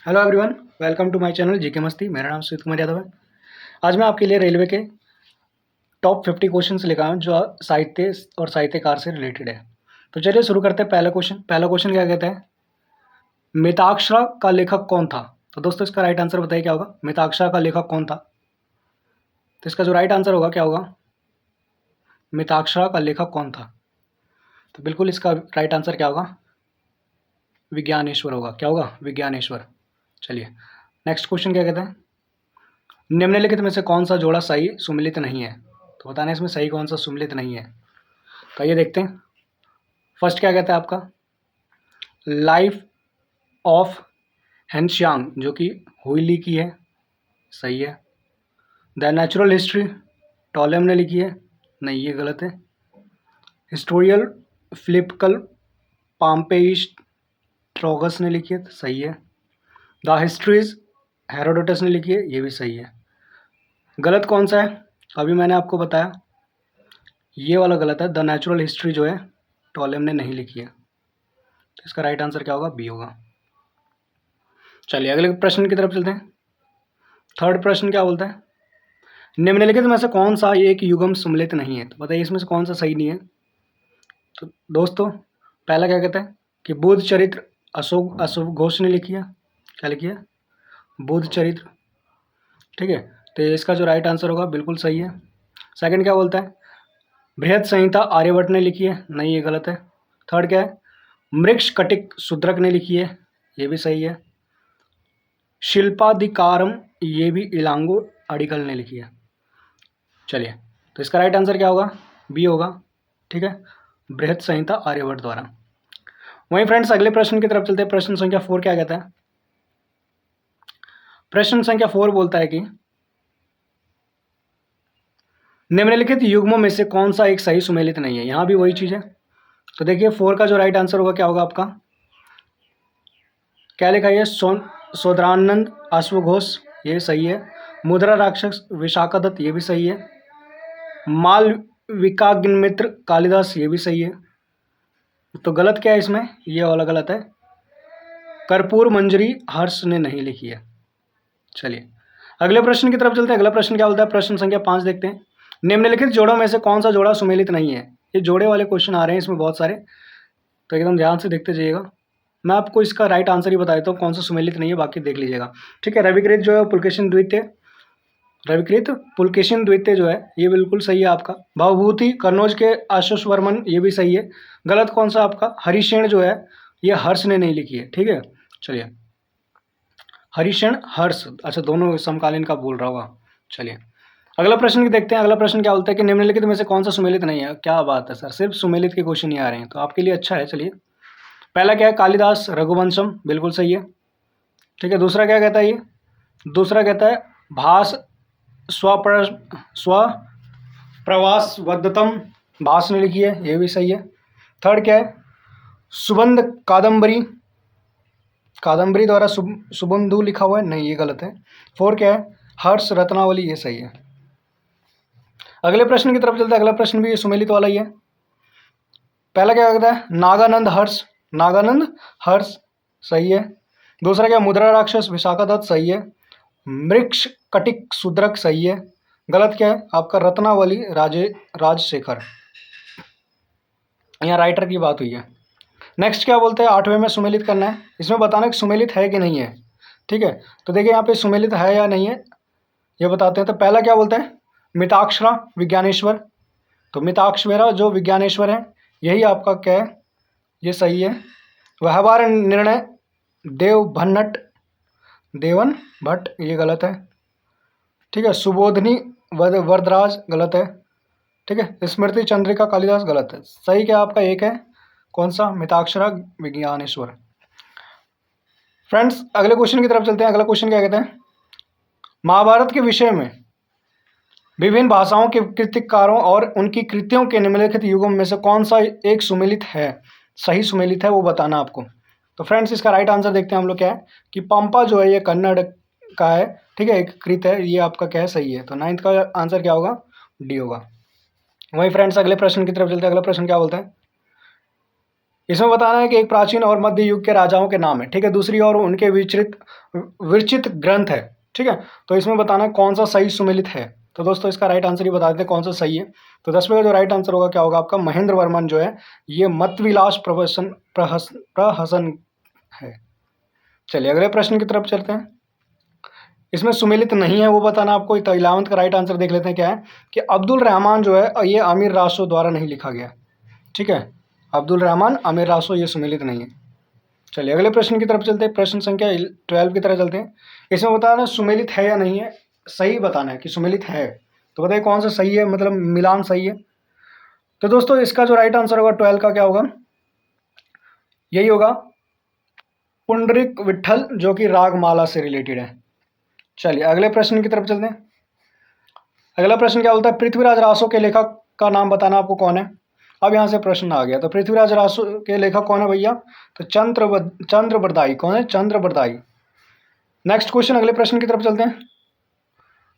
Hello everyone, welcome to my channel GK मस्ती। मेरा नाम सुजीत कुमार यादव है। आज मैं आपके लिए रेलवे के टॉप 50 क्वेश्चंस लेकर आया हूं जो साहित्य और साहित्यकार से रिलेटेड है। तो चलिए शुरू करते हैं। पहला क्वेश्चन क्या कहते हैं, मिताक्षरा का लेखक कौन था? तो दोस्तों इसका राइट आंसर बताइए क्या होगा। मिताक्षरा का लेखक कौन था? तो इसका जो राइट आंसर होगा क्या होगा, मिताक्षरा का लेखक कौन था? तो बिल्कुल इसका राइट आंसर क्या होगा, विज्ञानेश्वर होगा। क्या होगा, विज्ञानेश्वर। चलिए नेक्स्ट क्वेश्चन क्या कहते हैं, निम्नलिखित में से कौन सा जोड़ा सही सुमिलित नहीं है? तो बताना इसमें सही कौन सा सुमिलित नहीं है। तो आइए देखते हैं। फर्स्ट क्या कहता है आपका, लाइफ ऑफ हेनश्यांग जो कि हुईली की है, सही है। द नेचुरल हिस्ट्री टॉलेम ने लिखी है, नहीं ये गलत है। हिस्टोरियल फिलिपिकल पाम्पेइस ट्रोगस ने लिखी है, तो सही है। द हिस्ट्रीज हेरोडोटस ने लिखी है, ये भी सही है। गलत कौन सा है, अभी मैंने आपको बताया, ये वाला गलत है। द नेचुरल हिस्ट्री जो है टॉलेम ने नहीं लिखी है। तो इसका राइट आंसर क्या होगा, बी होगा। चलिए अगले प्रश्न की तरफ चलते हैं। थर्ड प्रश्न क्या बोलता है, निम्नलिखित में से कौन सा एक युगम सम्मिलित नहीं है? तो बताइए इसमें से कौन सा सही नहीं है। तो दोस्तों पहला क्या कहता है कि बुद्ध चरित्र अशोक अशोक घोष ने लिखी है। क्या लिखी है, बुद्ध चरित्र। ठीक है, तो इसका जो राइट आंसर होगा बिल्कुल सही है। सेकंड क्या बोलता है, बृहद संहिता आर्यभट्ट ने लिखी है, नहीं ये गलत है। थर्ड क्या है, मृक्ष कटिक शूद्रक ने लिखी है, ये भी सही है। शिल्पाधिकारम ये भी इलांगो अडिगल ने लिखी है। चलिए तो इसका राइट आंसर क्या होगा, बी होगा। ठीक है, बृहद संहिता आर्यभट्ट द्वारा। वहीं फ्रेंड्स अगले प्रश्न की तरफ चलते हैं। प्रश्न संख्या 4 क्या कहता है, प्रश्न संख्या 4 बोलता है कि निम्नलिखित युग्मों में से कौन सा एक सही सुमेलित नहीं है? यहां भी वही चीज है। तो देखिए 4 का जो राइट आंसर होगा क्या होगा आपका, क्या लिखा है, सोदरानंद अश्वघोष, ये सही है। मुद्रा राक्षस विशाखा दत्त, ये भी सही है। मालविकाग्निमित्र कालिदास, ये भी सही है। तो गलत क्या है इसमें, ये वाला गलत है। कर्पूर मंजरी हर्ष ने नहीं लिखी है। चलिए अगले प्रश्न की तरफ चलते हैं। अगला प्रश्न क्या बोलता है, प्रश्न संख्या 5 देखते हैं। निम्नलिखित जोड़ों में से कौन सा जोड़ा सुमेलित नहीं है? ये जोड़े वाले क्वेश्चन आ रहे हैं इसमें बहुत सारे, तो एकदम ध्यान से देखते जाइएगा। मैं आपको इसका राइट आंसर ही बता देता हूँ कौन सा सुमेलित नहीं है, बाकी देख लीजिएगा। ठीक है, रविकृत जो है पुलकेशिन द्वितीय, रविकृत पुलकेशिन द्वितीय जो है ये बिल्कुल सही है आपका। भवभूति कन्नौज के आशुष वर्मन, ये भी सही है। गलत कौन सा आपका, हरिशेण जो है ये हर्ष ने नहीं लिखी है। ठीक है, चलिए हरिशेण हर्ष, अच्छा दोनों समकालीन का बोल रहा होगा। चलिए अगला प्रश्न की देखते हैं। अगला प्रश्न क्या बोलता है कि निम्नलिखित में से कौन सा सुमेलित नहीं है? क्या बात है सर, सिर्फ सुमेलित के क्वेश्चन ही आ रहे हैं, तो आपके लिए अच्छा है। चलिए पहला क्या है, कालिदास रघुवंशम, बिल्कुल सही है। ठीक है, दूसरा क्या कहता है ये, दूसरा कहता है भास स्वप्रवास वदतम, भास ने लिखी है, ये भी सही है। थर्ड क्या है, सुबंध कादम्बरी, कादम्बरी द्वारा सुबंधु लिखा हुआ है, नहीं ये गलत है। फोर क्या है, हर्ष रत्नावली, ये सही है। अगले प्रश्न की तरफ चलते हैं। अगला प्रश्न भी सुमेलित वाला ही है। पहला क्या कहता है, नागानंद हर्ष, नागानंद हर्ष सही है। दूसरा क्या, मुद्रा राक्षस विशाखा दत्त, सही है। मृक्ष कटिक शूद्रक, सही है। गलत क्या है आपका, रत्नावली राजशेखर, यहाँ राइटर की बात हुई है। नेक्स्ट क्या बोलते हैं, 8वें में सुमेलित करना है, इसमें बताना कि सुमेलित है कि नहीं है। ठीक है, तो देखिए यहाँ पे सुमेलित है या नहीं है ये बताते हैं। तो पहला क्या बोलते हैं, मिताक्षरा विज्ञानेश्वर, तो मिताक्षरा जो विज्ञानेश्वर है यही आपका क्या है, ये सही है। व्यवहार निर्णय देवन भट्ट, ये गलत है। ठीक है, सुबोधनी वरदराज, गलत है। ठीक है, स्मृति चंद्रिका कालिदास, गलत है। सही क्या आपका एक है, कौन सा, मिताक्षरा विज्ञानेश्वर। फ्रेंड्स अगले क्वेश्चन की तरफ चलते हैं। अगला क्वेश्चन क्या कहते हैं, महाभारत के विषय में विभिन्न भाषाओं के कृतिकारों और उनकी कृतियों के निम्नलिखित युगों में से कौन सा एक सुमेलित है, सही सुमेलित है, वो बताना आपको। तो फ्रेंड्स इसका राइट आंसर देखते हैं हम लोग, क्या है कि पंपा जो है ये कन्नड़ का है। ठीक है, एक कृत है, ये आपका क्या है, सही है। तो 9th का आंसर क्या होगा, डी होगा। वही फ्रेंड्स अगले प्रश्न की तरफ चलते हैं। अगला प्रश्न क्या बोलता है, इसमें बताना है कि एक प्राचीन और मध्य युग के राजाओं के नाम है, ठीक है। दूसरी ओर उनके विरचित ग्रंथ है, ठीक है। तो इसमें बताना है कौन सा सही सुमेलित है। तो दोस्तों इसका राइट आंसर ही बता देते हैं कौन सा सही है। तो 10वें का जो राइट आंसर होगा क्या होगा आपका, महेंद्र वर्मन जो है ये मतविलास प्रहसन है। चलिए अगले प्रश्न की तरफ चलते हैं। इसमें सुमेलित नहीं है वो बताना आपको। तो 11th का राइट आंसर देख लेते हैं क्या है कि अब्दुल रहमान जो है ये आमिर रासो द्वारा नहीं लिखा गया, ठीक है। अब्दुल रहमान आमिर रासो ये सुमेलित नहीं है। चलिए अगले प्रश्न की तरफ चलते हैं, प्रश्न संख्या 12 की तरफ चलते हैं। इसमें बताना सुमेलित है या नहीं है, सही बताना है कि सुमेलित है। तो बताइए कौन सा सही है, मतलब मिलान सही है। तो दोस्तों इसका जो राइट आंसर होगा 12 का क्या होगा, यही होगा पुंडरिक विठल, जो कि रागमाला से रिलेटेड है। चलिए अगले प्रश्न की तरफ चलते हैं। अगला प्रश्न क्या बोलता है, पृथ्वीराज रासो के लेखक का नाम बताना आपको कौन है। अब यहाँ से प्रश्न आ गया। तो पृथ्वीराज रासो के लेखक कौन है भैया, तो चंद्रबरदाई। कौन है, चंद्रबरदाई। नेक्स्ट क्वेश्चन, अगले प्रश्न की तरफ चलते हैं।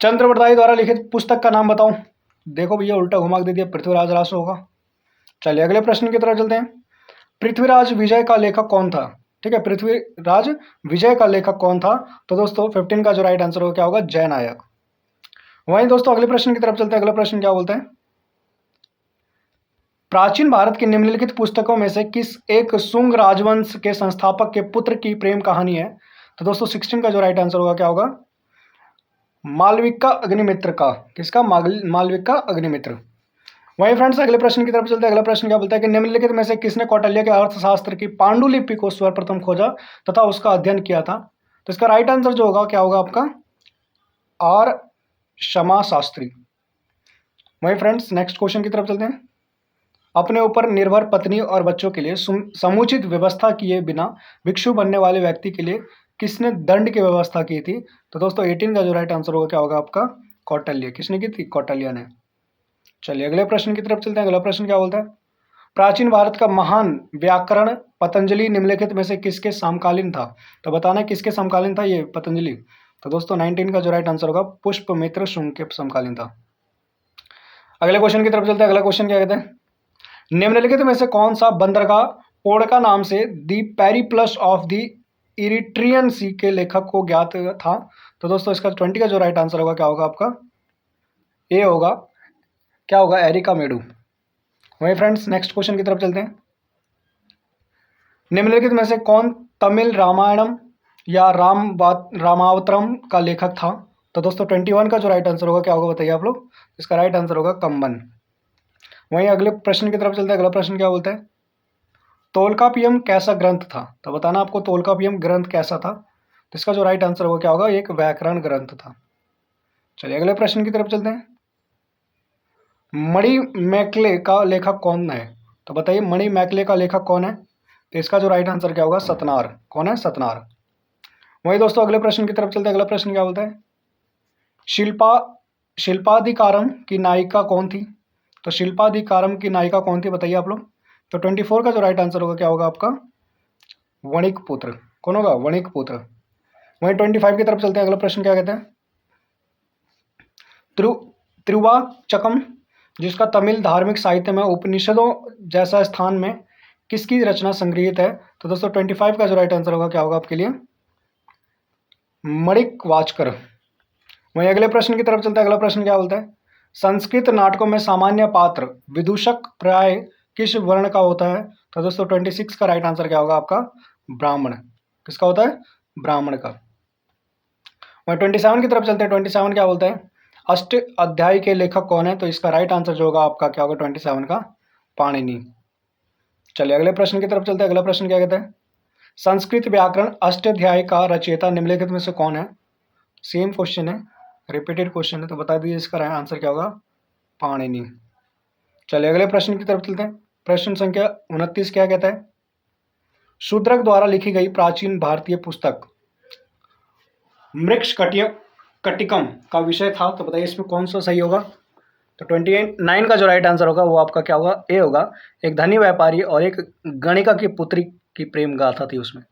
चंद्रबरदाई द्वारा लिखित पुस्तक का नाम बताओ। देखो भैया उल्टा घुमा दे दिया, पृथ्वीराज रासो होगा। चलिए अगले प्रश्न की तरफ चलते हैं। पृथ्वीराज विजय का लेखक कौन था, ठीक है। पृथ्वीराज विजय का लेखक कौन था। तो दोस्तों 15 का जो राइट आंसर होगा क्या होगा, जयनायक। वहीं दोस्तों अगले प्रश्न की तरफ चलते हैं। अगला प्रश्न क्या बोलते हैं, प्राचीन भारत की निम्नलिखित पुस्तकों में से किस एक शुंग राजवंश के संस्थापक के पुत्र की प्रेम कहानी है। तो दोस्तों 16 का जो राइट आंसर होगा क्या होगा, मालविका अग्निमित्र का। किसका, मालविका अग्निमित्र। वहीं फ्रेंड्स अगले प्रश्न की तरफ चलते हैं। अगला प्रश्न क्या बोलता है कि निम्नलिखित में से किसने कौटिल्य के अर्थशास्त्र की पांडुलिपि को सर्वप्रथम खोजा तथा उसका अध्ययन किया था। तो इसका राइट आंसर जो होगा क्या होगा आपका, आर क्षमा शास्त्री। वहीं फ्रेंड्स नेक्स्ट क्वेश्चन की तरफ चलते हैं। अपने ऊपर निर्भर पत्नी और बच्चों के लिए समुचित व्यवस्था किए बिना भिक्षु बनने वाले व्यक्ति के लिए किसने दंड की व्यवस्था की थी। तो दोस्तों 18 का जो राइट आंसर होगा क्या होगा आपका, कौटिल्य। किसने की थी, कौटिल्य ने। चलिए अगले प्रश्न की तरफ चलते हैं। अगला प्रश्न क्या बोलता है, प्राचीन भारत का महान व्याकरण पतंजलि निम्नलिखित में से किसके समकालीन था। तो बताना किसके समकालीन था ये पतंजलि। तो दोस्तों 19 का जो राइट आंसर होगा, पुष्पमित्र शुंग के समकालीन था। अगले क्वेश्चन की तरफ चलते हैं। अगला क्वेश्चन क्या कहते हैं, निम्नलिखित में से कौन सा बंदरगाह पोड़का नाम से दी पेरिप्लस ऑफ द इरिट्रियन सी के लेखक को ज्ञात था। तो दोस्तों इसका 20 का जो राइट आंसर होगा क्या होगा आपका, ए होगा, क्या होगा, एरिका मेडू। वहीं फ्रेंड्स नेक्स्ट क्वेश्चन की तरफ चलते हैं। निम्नलिखित में से कौन तमिल रामायणम या रामावतरम का लेखक था। तो दोस्तों 21 का जो राइट आंसर होगा क्या होगा बताइए आप लोग। इसका राइट आंसर होगा कम्बन। वहीं अगले प्रश्न की तरफ चलते हैं। अगला प्रश्न क्या बोलता है, तोलकापियम कैसा ग्रंथ था। तो बताना आपको तोलकापियम ग्रंथ कैसा था। तो इसका जो राइट आंसर होगा क्या होगा, एक व्याकरण ग्रंथ था। चलिए अगले प्रश्न की तरफ चलते हैं। मणि मैकले का लेखक कौन है। तो बताइए मणि मैकले का लेखक कौन है। तो इसका जो राइट आंसर क्या होगा, सतनार। कौन है, सतनार। वहीं दोस्तों अगले प्रश्न की तरफ चलते हैं। अगला प्रश्न क्या बोलता है, शिल्पाधिकारम की नायिका कौन थी। तो शिल्पाधिकारम की नायिका कौन थी बताइए आप लोग। तो 24 का जो राइट आंसर होगा क्या होगा आपका, वणिक पुत्र। कौन होगा, वणिक पुत्र। वहीं 25 की तरफ चलते हैं। अगला प्रश्न क्या कहते हैं, त्रिवाचकम जिसका तमिल धार्मिक साहित्य में उपनिषदों जैसा स्थान में किसकी रचना संग्रहित है। तो दोस्तों 25 का जो राइट आंसर होगा क्या होगा आपके लिए, मणिक वाचकर। वहीं अगले प्रश्न की तरफ चलते हैं। अगला प्रश्न क्या बोलता है, संस्कृत नाटकों में सामान्य पात्र विदूषक प्राय किस वर्ण का होता है। तो दोस्तों 26 का राइट आंसर क्या होगा आपका, ब्राह्मण। किसका होता है, ब्राह्मण का। वहीं 27 की तरफ चलते हैं। 27 क्या बोलता है, अष्ट अध्याय के लेखक कौन है। तो इसका राइट आंसर जो होगा आपका क्या होगा, 27 का, पाणिनि। चलिए अगले प्रश्न की तरफ चलते हैं। अगला प्रश्न क्या कहता है, संस्कृत व्याकरण अष्टाध्याय का रचयिता निम्नलिखित में से कौन है। सेम क्वेश्चन है, रिपीटेड क्वेश्चन है, तो बता दीजिए इसका आंसर क्या होगा, पाणिनि। चलिए अगले प्रश्न की तरफ चलते हैं। प्रश्न संख्या 29 क्या कहता है, शूद्रक द्वारा लिखी गई प्राचीन भारतीय पुस्तक मृक्ष कटिकम का विषय था। तो बताइए इसमें कौन सा सही होगा। तो 29 का जो राइट आंसर होगा वो आपका क्या होगा, ए होगा। एक धनी व्यापारी और एक गणिका की पुत्री की प्रेम गाथा थी उसमें।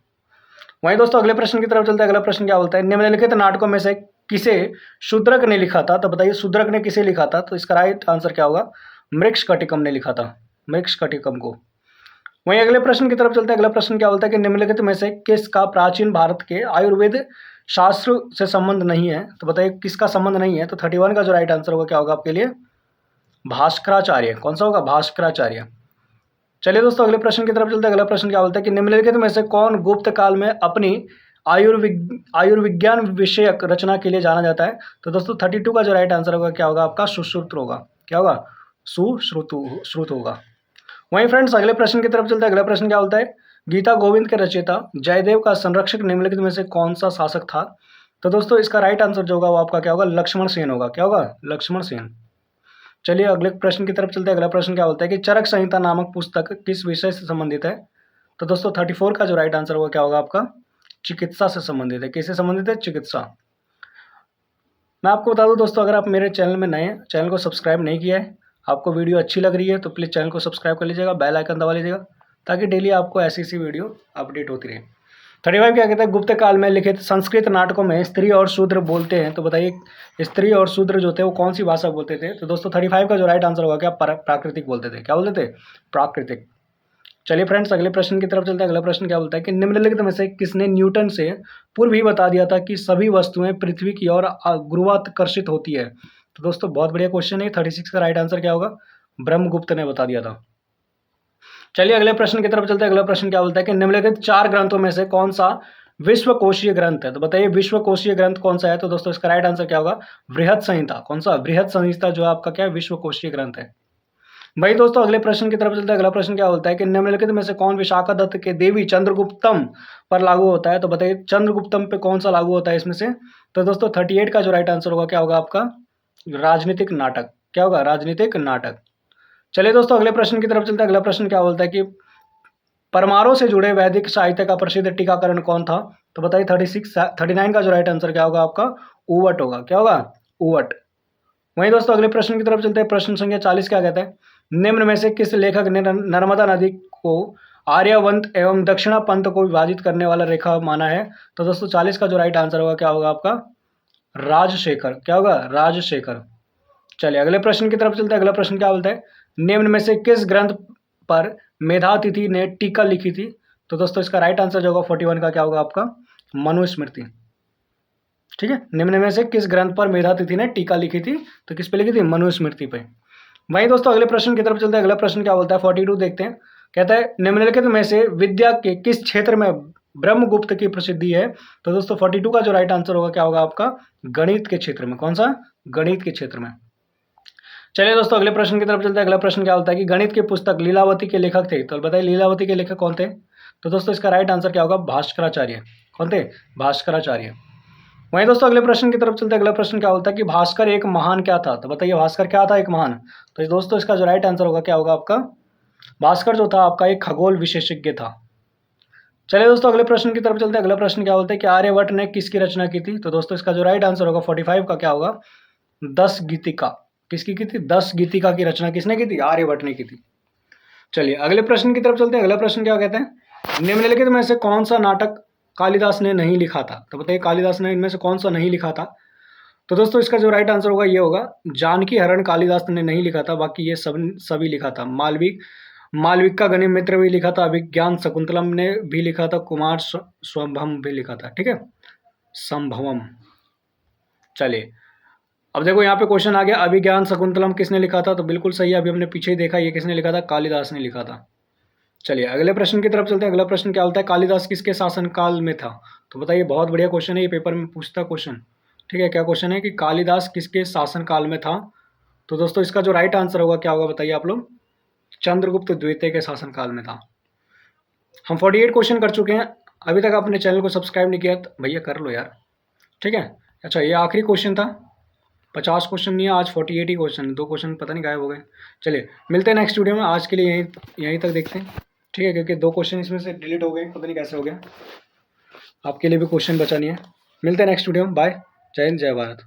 वहीं दोस्तों अगले प्रश्न की तरफ चलते हैं। अगला प्रश्न क्या बोलता है, निम्नलिखित नाटकों में से किसे शूद्रक ने लिखा था। तो बताइए शूद्रक ने किसे लिखा था। तो इसका राइट आंसर क्या होगा, मृक्ष कटिकम ने लिखा था, मृक्ष कटिकम को। वहीं अगले प्रश्न की तरफ चलते हैं। अगला प्रश्न क्या बोलता है कि निम्नलिखित में से किसका प्राचीन भारत के आयुर्वेद शास्त्र से संबंध नहीं है? तो बताइए किसका संबंध नहीं है? तो 31 का जो राइट आंसर होगा क्या होगा आपके लिए? भास्कराचार्य। कौन सा होगा? भास्कराचार्य। चलिए दोस्तों अगले प्रश्न की तरफ चलते हैं। अगला प्रश्न क्या बोलता है कि निम्नलिखित में से कौन गुप्त काल में अपनी आयुर्विज्ञान विषयक रचना के लिए जाना जाता है? तो दोस्तों 32 का जो राइट आंसर होगा क्या होगा आपका? सुश्रुत होगा। क्या होगा? सुश्रुत होगा। वहीं फ्रेंड्स अगले प्रश्न की तरफ चलते हैं। अगला प्रश्न क्या बोलता है? गीता गोविंद के रचयिता जयदेव का संरक्षक निम्नलिखित में से कौन सा शासक था? तो दोस्तों इसका राइट आंसर जो होगा वो आपका क्या होगा? लक्ष्मण सेन होगा। क्या होगा? लक्ष्मण सेन। चलिए अगले प्रश्न की तरफ चलते हैं। अगला प्रश्न क्या बोलता है कि चरक संहिता नामक पुस्तक किस विषय से संबंधित है? तो दोस्तों 34 का जो राइट आंसर होगा क्या होगा आपका? चिकित्सा से संबंधित है। किससे संबंधित है? चिकित्सा। मैं आपको बता दूं दोस्तों, अगर आप मेरे चैनल में नए हैं, चैनल को सब्सक्राइब नहीं किया है, आपको वीडियो अच्छी लग रही है तो प्लीज़ चैनल को सब्सक्राइब कर लीजिएगा, बेल आइकन दबा लीजिएगा ताकि डेली आपको ऐसी वीडियो अपडेट होती रहे। 35 क्या कहता है? गुप्त काल में लिखित संस्कृत नाटकों में स्त्री और शूद्र बोलते हैं। तो बताइए स्त्री और शूद्र जो थे वो कौन सी भाषा बोलते थे? तो दोस्तों 35 का जो राइट आंसर होगा क्या? प्राकृतिक बोलते थे। क्या बोलते थे? प्राकृतिक। चलिए फ्रेंड्स अगले प्रश्न की तरफ चलते हैं। अगला प्रश्न क्या बोलता है कि निम्नलिखित में से किसने न्यूटन से पूर्व ही बता दिया था कि सभी वस्तुएं पृथ्वी की ओर गुरुत्वाकर्षित होती है? तो दोस्तों बहुत बढ़िया क्वेश्चन है। 36 का राइट आंसर क्या होगा? ब्रह्मगुप्त ने बता दिया था। चलिए अगले प्रश्न की तरफ चलते हैं। अगला प्रश्न क्या बोलता है कि निम्नलिखित 4 ग्रंथों में से कौन सा विश्वकोशीय ग्रंथ है? तो बताइए विश्वकोशीय ग्रंथ कौन सा है? तो दोस्तों इसका राइट आंसर क्या होगा? बृहद संहिता। कौन सा? बृहद संहिता जो है आपका क्या है? विश्वकोशीय ग्रंथ है। भाई दोस्तों अगले प्रश्न की तरफ चलते हैं। अगला प्रश्न क्या बोलता है कि निम्नलिखित में से कौन विशाखादत्त के देवी चंद्रगुप्तम पर लागू होता है? तो बताइए चंद्रगुप्तम पे कौन सा लागू होता है इसमें से? तो दोस्तों 38 का जो राइट आंसर होगा क्या होगा आपका? राजनीतिक नाटक। क्या होगा? राजनीतिक नाटक। चलिए दोस्तों अगले प्रश्न की तरफ चलते हैं। अगला प्रश्न क्या बोलता है कि परमाणु से जुड़े वैदिक साहित्य का प्रसिद्ध टीकाकरण कौन था? तो बताइए 39 का जो राइट आंसर क्या होगा आपका? ऊवट होगा। क्या होगा? ऊवट। वहीं दोस्तों अगले प्रश्न की तरफ चलते हैं। प्रश्न संख्या 40 क्या कहता है? निम्न में से किस लेखक ने नर्मदा नदी को आर्यवंत एवं दक्षिणा पंथ को विभाजित करने वाला रेखा माना है? तो दोस्तों 40 का जो राइट आंसर होगा क्या होगा आपका? राजशेखर। क्या होगा? राजशेखर। चलिए अगले प्रश्न की तरफ चलते हैं। अगला प्रश्न क्या बोलता है? निम्न में से किस ग्रंथ पर मेधातिथि ने टीका लिखी थी? तो दोस्तों इसका राइट आंसर जो होगा 41 का क्या होगा आपका? मनुस्मृति। ठीक है, निम्न में से किस ग्रंथ पर मेधातिथि ने टीका लिखी थी? तो किस पे लिखी थी? मनुस्मृति पे। वहीं दोस्तों अगले प्रश्न की तरफ चलते हैं। अगला प्रश्न क्या बोलता है? 42 देखते हैं। कहता है निम्नलिखित में से विद्या के किस क्षेत्र में ब्रह्मगुप्त की प्रसिद्धि है? तो दोस्तों 42 का जो राइट आंसर होगा क्या होगा आपका? गणित के क्षेत्र में। कौन सा? गणित के क्षेत्र में। चलिए दोस्तों अगले प्रश्न की तरफ चलते हैं। अगला प्रश्न क्या बोलता है कि गणित की पुस्तक लीलावती के लेखक थे? तो बताइए लीलावती के लेखक कौन थे? तो दोस्तों इसका राइट आंसर क्या होगा? भास्कराचार्य। कौन थे? भास्कराचार्य। वहीं दोस्तों अगले प्रश्न की तरफ चलते हैं। अगला प्रश्न क्या होता है कि भास्कर एक महान क्या था? तो बताइए भास्कर क्या था? एक महान। तो दोस्तों इसका जो राइट आंसर होगा क्या होगा आपका? भास्कर जो था आपका एक खगोल विशेषज्ञ था। चलिए दोस्तों अगले प्रश्न की तरफ चलते हैं। अगला प्रश्न क्या बोलता है कि आर्यभट्ट ने किसकी रचना की थी? तो दोस्तों इसका जो राइट आंसर होगा 45 का क्या होगा? 10 गीतिका। किसकी की थी? 10 गीतिका की रचना किसने की थी? आर्यभट्ट ने की थी। चलिए अगले प्रश्न की तरफ चलते हैं। अगला प्रश्न क्या कहते हैं? निम्नलिखित में से कौन सा नाटक कालिदास ने नहीं लिखा था? तो बताइए कालिदास ने इनमें से कौन सा नहीं लिखा था? तो दोस्तों इसका जो राइट आंसर होगा ये होगा जानकी हरण कालिदास ने नहीं लिखा था, बाकी ये सभी लिखा था। मालविक का गणिमित्र भी लिखा था, अभिज्ञान शकुंतलम ने भी लिखा था, कुमार स्वंभम भी लिखा था। ठीक है, संभवम। चलिए अब देखो यहाँ पे क्वेश्चन आ गया, अभिज्ञान शकुंतलम किसने लिखा था? तो बिल्कुल सही है, अभी हमने पीछे ही देखा ये किसने लिखा था? कालिदास ने लिखा था। चलिए अगले प्रश्न की तरफ चलते हैं। अगला प्रश्न क्या होता है? कालिदास किसके शासनकाल में था? तो बताइए, बहुत बढ़िया क्वेश्चन है, ये पेपर में पूछता क्वेश्चन। ठीक है, क्या क्वेश्चन है कि कालिदास किसके शासनकाल में था? तो दोस्तों इसका जो राइट आंसर होगा क्या होगा बताइए आप लोग? चंद्रगुप्त द्वितीय के शासनकाल में था। हम 48 क्वेश्चन कर चुके हैं, अभी तक आपने चैनल को सब्सक्राइब नहीं किया तो भैया कर लो यार। ठीक है, अच्छा ये आखिरी क्वेश्चन था, 50 क्वेश्चन नहीं है आज, 48 ही क्वेश्चन, 2 क्वेश्चन पता नहीं गायब हो गए। चलिए मिलते हैं नेक्स्ट वीडियो में, आज के लिए यहीं तक देखते हैं। ठीक है, क्योंकि 2 क्वेश्चन इसमें से डिलीट हो गए, पता नहीं कैसे हो गया। आपके लिए भी क्वेश्चन बचा नहीं है। मिलते हैं नेक्स्ट वीडियो में, बाय, जय हिंद, जय भारत।